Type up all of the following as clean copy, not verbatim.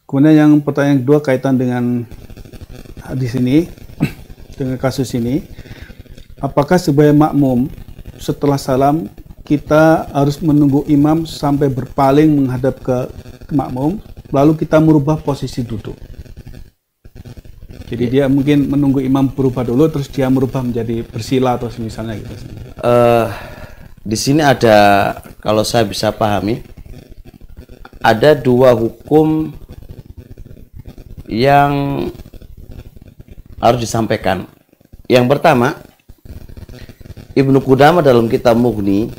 Kemudian yang pertanyaan kedua kaitan dengan hadis ini, dengan kasus ini, apakah sebagai makmum setelah salam kita harus menunggu imam sampai berpaling menghadap ke makmum, lalu kita merubah posisi duduk? Jadi dia mungkin menunggu imam berubah dulu, terus dia merubah menjadi bersila atau misalnya gitu. Di sini ada, kalau saya bisa pahami, ada dua hukum yang harus disampaikan. Yang pertama, Ibnu Qudamah dalam kitab Mughni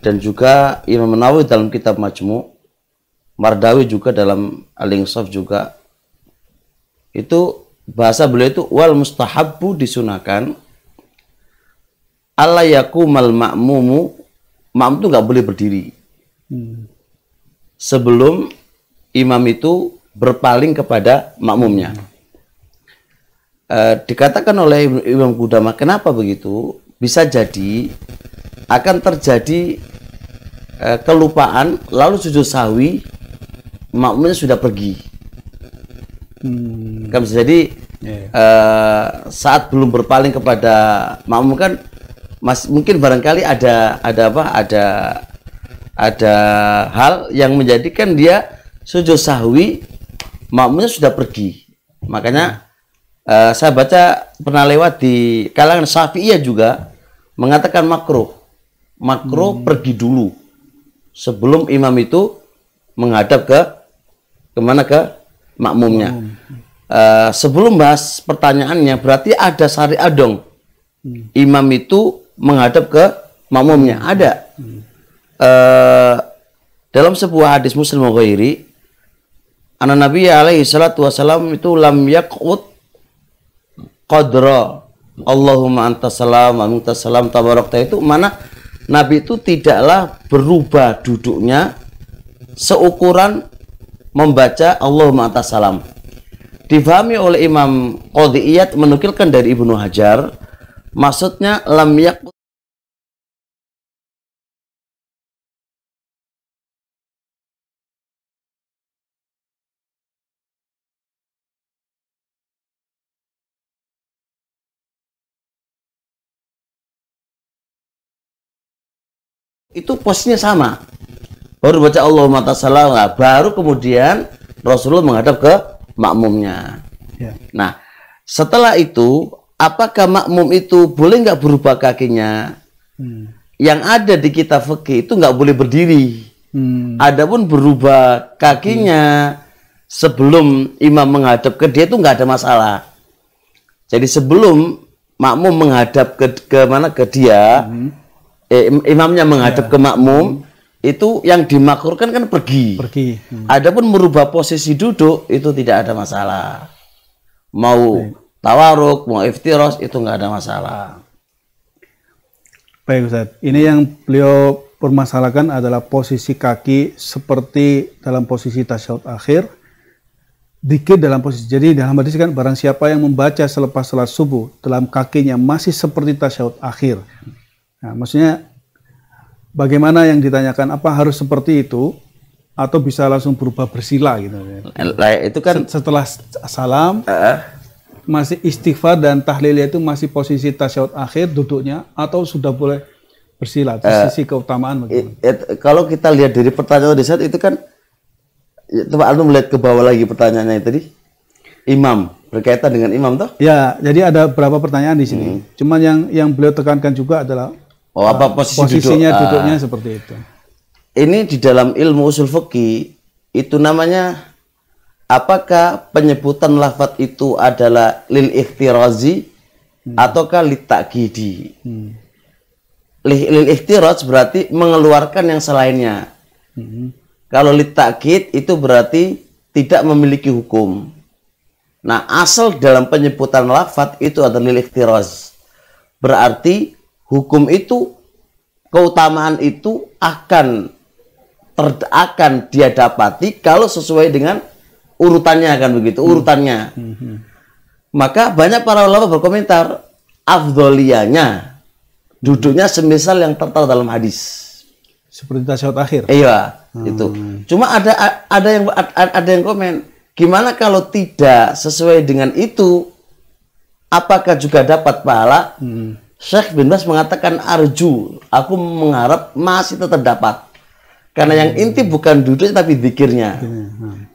dan juga Imam Nawawi dalam kitab Majmu', Mardawi juga dalam Al-Insaf juga, itu bahasa beliau itu wal mustahabbu, disunahkan alla yakumal ma'mumu, makmum itu nggak boleh berdiri sebelum imam itu berpaling kepada makmumnya. Dikatakan oleh Imam Qudamah, kenapa begitu? Bisa jadi akan terjadi kelupaan, lalu sujud sahwi, makmumnya sudah pergi. Kan bisa jadi saat belum berpaling kepada makmum kan mungkin barangkali ada hal yang menjadikan dia sujud sahwi, makmumnya sudah pergi. Makanya saya baca pernah lewat di kalangan Syafi'iyah juga mengatakan makruh pergi dulu sebelum imam itu menghadap ke makmumnya. Sebelum bahas pertanyaannya, berarti ada syariat dong imam itu menghadap ke makmumnya. Ada dalam sebuah hadis Muslim wa ghairi, anna Nabi alaihi salatu wasalam itu lam yaq'ud qadra Allahumma antas salam wa mintas salam tabarakta, itu mana Nabi itu tidaklah berubah duduknya seukuran membaca Allahumma antas salam. Difahami oleh Imam Qadhi'iyat menukilkan dari Ibnu Hajar, maksudnya lam yaq'ud itu posisinya sama, baru baca Allahumma tasalam, baru kemudian Rasulullah menghadap ke makmumnya. Nah, setelah itu apakah makmum itu boleh nggak berubah kakinya? Yang ada di kitab fikih itu nggak boleh berdiri. Adapun berubah kakinya sebelum imam menghadap ke dia itu nggak ada masalah. Jadi sebelum makmum menghadap ke dia, imamnya menghadap ke makmum, itu yang dimakruhkan kan pergi. Adapun merubah posisi duduk itu tidak ada masalah. Mau tawaruk, mau iftiros, itu nggak ada masalah. Baik Ustaz, ini yang beliau permasalahkan adalah posisi kaki seperti dalam posisi tasyahud akhir, dikir dalam posisi. Jadi dalam hadis kan barang siapa yang membaca selepas salat subuh dalam kakinya masih seperti tasyahud akhir. Nah, maksudnya bagaimana yang ditanyakan, apa harus seperti itu atau bisa langsung berubah bersila gitu? Itu kan setelah salam masih istighfar dan tahlilnya itu masih posisi tasyahud akhir duduknya, atau sudah boleh bersila? Sisi keutamaan bagaimana? Kalau kita lihat dari pertanyaan di saat itu kan, coba Anda melihat ke bawah lagi pertanyaannya tadi, imam, berkaitan dengan imam toh? Ya, jadi ada beberapa pertanyaan di sini. Cuman yang beliau tekankan juga adalah apa posisinya duduknya seperti itu. Ini di dalam ilmu usul fikih itu namanya, apakah penyebutan lafadz itu adalah lil ikhtirazi ataukah lit ta'kidi? Lil ikhtiraz berarti mengeluarkan yang selainnya. Kalau lit ta'kid itu berarti tidak memiliki hukum. Nah, asal dalam penyebutan lafadz itu adalah lil ikhtiraz, berarti hukum itu, keutamaan itu akan dia dapati kalau sesuai dengan urutannya, kan begitu, urutannya. Maka banyak para ulama berkomentar, afdholiyanya duduknya semisal yang tertera dalam hadis. Seperti tasyahud akhir? Iya. Itu. Cuma ada yang komen, gimana kalau tidak sesuai dengan itu, apakah juga dapat pahala? Syekh bin Baz mengatakan arju, aku mengharap masih tetap dapat. Karena yang inti bukan duduk tapi zikirnya.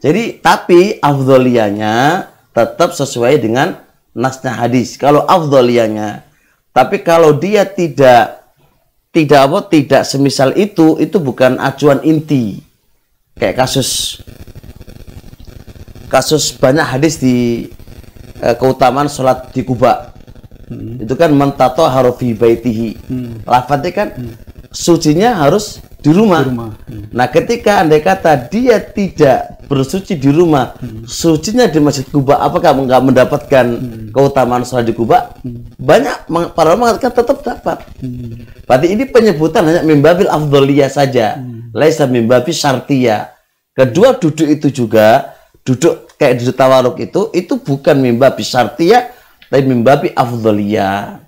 Jadi tapi afdholiyahnya tetap sesuai dengan nasnya hadis. Kalau afdholiyahnya, tapi kalau dia tidak semisal itu bukan acuan inti. Kayak kasus banyak hadis di keutamaan sholat di Kuba. Itu kan mentatoharu fi baitihi. Lafadznya kan sucinya harus di rumah. Nah, ketika andai kata dia tidak bersuci di rumah, sucinya di Masjid Kuba, apakah nggak mendapatkan keutamaan sholat di Kuba? Banyak para ulama mengatakan tetap dapat. Berarti ini penyebutan hanya mimbabil afdholiyah saja, laisa mimbabil syartiyah. Kedua, duduk itu juga duduk kayak duduk tawaruk itu bukan mimbabil syartiyah, tapi mimbabil afdholiyah.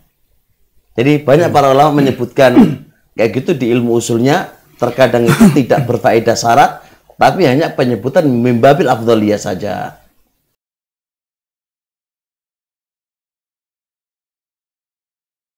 Jadi banyak para ulama menyebutkan kayak gitu di ilmu usulnya. Terkadang itu tidak berfaedah syarat, tapi hanya penyebutan mimbabil afdholiyah saja.